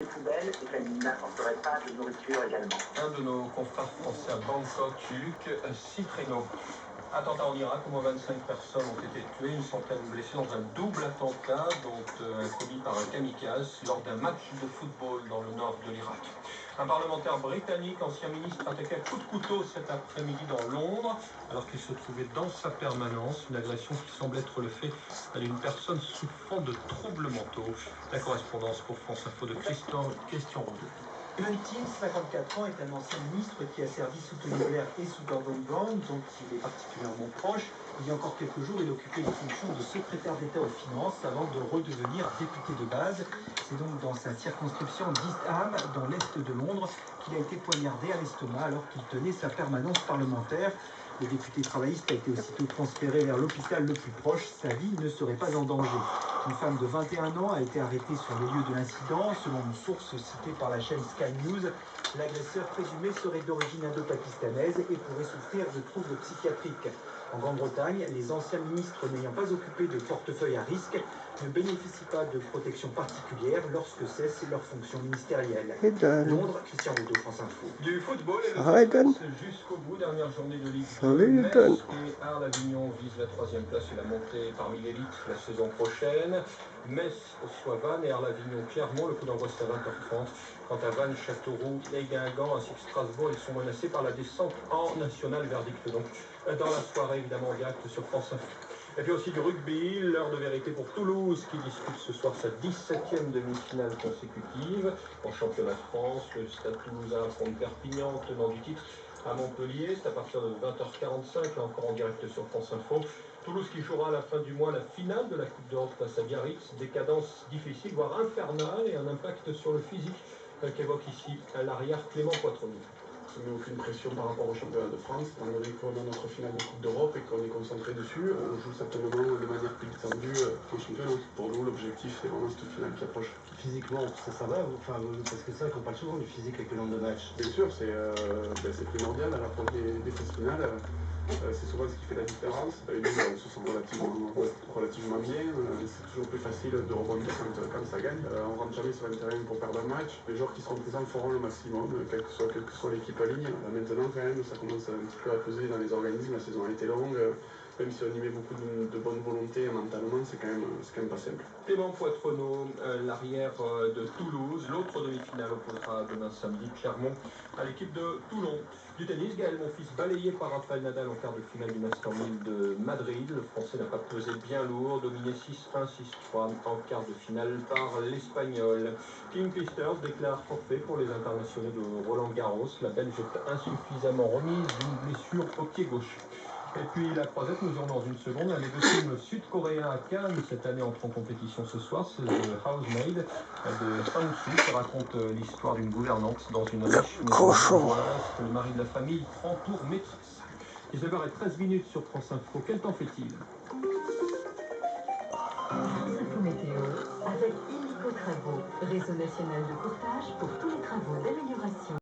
Les poubelles, et familles n'apporteraient pas de nourriture également. Un de nos confrères français à Bangkok, Luc Citrino. Attentat en Irak, au moins 25 personnes ont été tuées, une centaine blessées dans un double attentat, dont commis par un kamikaze lors d'un match de football dans le nord de l'Irak. Un parlementaire britannique, ancien ministre, attaqué à coups de couteau cet après-midi dans Londres, alors qu'il se trouvait dans sa permanence. Une agression qui semble être le fait d'une personne souffrant de troubles mentaux. La correspondance pour France Info de Christian Roux. Clementine, 54 ans, est un ancien ministre qui a servi sous Tony Blair et sous Gordon Brown, dont il est particulièrement proche. Il y a encore quelques jours, il occupait les fonctions de secrétaire d'État aux Finances avant de redevenir député de base. C'est donc dans sa circonscription d'East Ham, dans l'est de Londres, qu'il a été poignardé à l'estomac alors qu'il tenait sa permanence parlementaire. Le député travailliste a été aussitôt transféré vers l'hôpital le plus proche. Sa vie ne serait pas en danger. Une femme de 21 ans a été arrêtée sur les lieux de l'incident. Selon une source citée par la chaîne Sky News, l'agresseur présumé serait d'origine indo-pakistanaise et pourrait souffrir de troubles psychiatriques. En Grande-Bretagne, les anciens ministres n'ayant pas occupé de portefeuille à risque ne bénéficient pas de protection particulière lorsque cessent leurs fonctions ministérielles. Londres, Christian Roux, France Info. Du football et le suspense jusqu'au bout. Dernière journée de Ligue 2. Metz et Arles-Avignon visent la 3e place et la montée parmi l'élite la saison prochaine. Metz reçoit Vannes et Arles-Avignon Clermont. Le coup d'envoi c'est à 20h30. Quant à Vannes, Châteauroux et Guingamp ainsi que Strasbourg, ils sont menacés par la descente en national. Verdict donc dans la soirée, évidemment en direct sur France Info. Et puis aussi du rugby, l'heure de vérité pour Toulouse qui dispute ce soir sa 17e demi-finale consécutive. En championnat de France, le Stade Toulousain affronte Perpignan, tenant du titre à Montpellier. C'est à partir de 20h45, là encore en direct sur France Info. Toulouse qui jouera à la fin du mois la finale de la Coupe d'Europe face à Biarritz. Des cadences difficiles, voire infernales, et un impact sur le physique qu'évoque ici l'arrière Clément Poitreau. Je ne mets aucune pression par rapport au championnat de France, étant donné qu'on a notre finale de Coupe d'Europe et qu'on est concentré dessus. On joue certainement de manière plus tendue en championnat. Pour nous, l'objectif, c'est vraiment cette finale qui approche. Physiquement, ça va parce que c'est vrai qu'on parle souvent du physique avec le nombre de matchs. Bien sûr, c'est primordial à l'approche des phases finales. C'est souvent ce qui fait la différence. Nous, on se sent relativement bien. C'est toujours plus facile de rebondir quand ça gagne. On ne rentre jamais sur un terrain pour perdre un match. Les joueurs qui seront présents feront le maximum, quelle que soit l'équipe en ligne. Maintenant, quand même, ça commence un petit peu à peser dans les organismes. La saison a été longue. Même si on y met beaucoup de bonne volonté mentalement, c'est quand même pas simple. Clément Poitreau, l'arrière de Toulouse. L'autre demi-finale opposera demain samedi Clermont à l'équipe de Toulon. Du tennis, Gaël Monfils balayé par Rafael Nadal en quart de finale du Master 1000 de Madrid. Le Français n'a pas pesé bien lourd, dominé 6-1, 6-3 en quart de finale par l'Espagnol. Kim Clijsters déclare forfait pour les internationaux de Roland Garros. La Belge est insuffisamment remise d'une blessure au pied gauche. Et puis la croisette, nous irons dans une seconde. Les deux films sud-coréens à Cannes cette année entrent en compétition ce soir. C'est The Housemaid de Sang-soo qui raconte l'histoire d'une gouvernante dans une riche maison bourgeoise que le mari de la famille prend pour maîtresse. 19h13 sur France Info. Quel temps fait-il? France Info Météo avec Illico Travaux, réseau national de courtage pour tous les travaux d'amélioration.